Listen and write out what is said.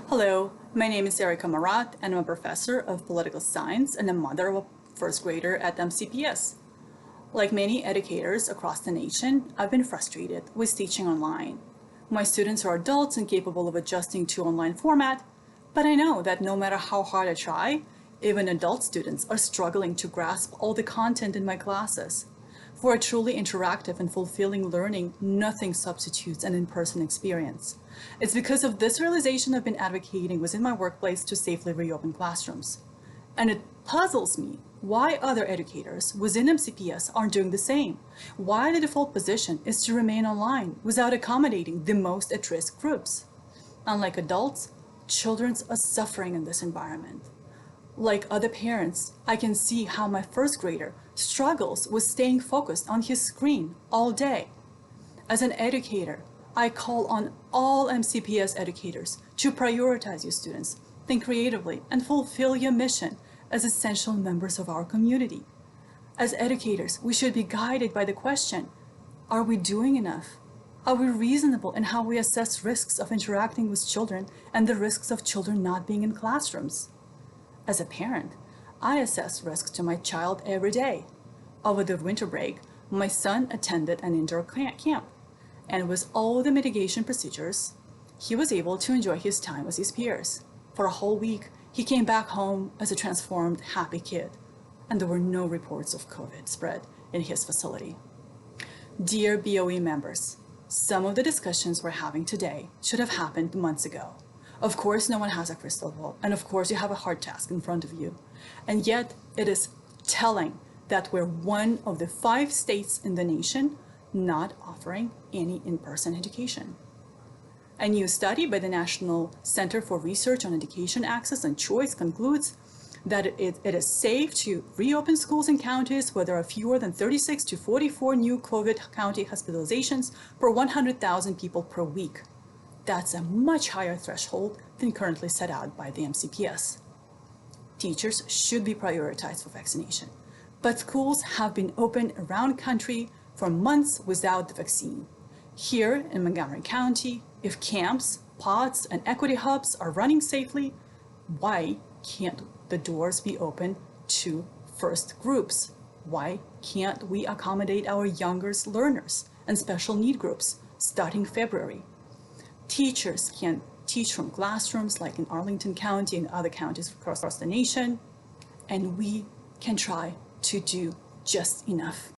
Hello, my name is Erica Marat, and I'm a professor of political science and a mother of a first grader at MCPS. Like many educators across the nation, I've been frustrated with teaching online. My students are adults and capable of adjusting to online format, but I know that no matter how hard I try, even adult students are struggling to grasp all the content in my classes. For a truly interactive and fulfilling learning, nothing substitutes an in-person experience. It's because of this realization I've been advocating within my workplace to safely reopen classrooms. And it puzzles me why other educators within MCPS aren't doing the same. Why the default position is to remain online without accommodating the most at-risk groups. Unlike adults, children are suffering in this environment. Like other parents, I can see how my first grader struggles with staying focused on his screen all day. As an educator, I call on all MCPS educators to prioritize your students, think creatively, and fulfill your mission as essential members of our community. As educators, we should be guided by the question, are we doing enough? Are we reasonable in how we assess risks of interacting with children and the risks of children not being in classrooms? As a parent, I assess risks to my child every day. Over the winter break, my son attended an indoor camp, and with all the mitigation procedures, he was able to enjoy his time with his peers. For a whole week, he came back home as a transformed, happy kid, and there were no reports of COVID spread in his facility. Dear BOE members, some of the discussions we're having today should have happened months ago. Of course, no one has a crystal ball, and of course, you have a hard task in front of you. And yet, it is telling that we're one of the 5 states in the nation not offering any in-person education. A new study by the National Center for Research on Education Access and Choice concludes that it is safe to reopen schools in counties where there are fewer than 36 to 44 new COVID county hospitalizations per 100,000 people per week. That's a much higher threshold than currently set out by the MCPS. Teachers should be prioritized for vaccination, but schools have been open around the country for months without the vaccine. Here in Montgomery County, if camps, pods, and equity hubs are running safely, why can't the doors be open to first groups? Why can't we accommodate our younger learners and special need groups starting February? Teachers can teach from classrooms like in Arlington County and other counties across the nation, and we can try to do just enough.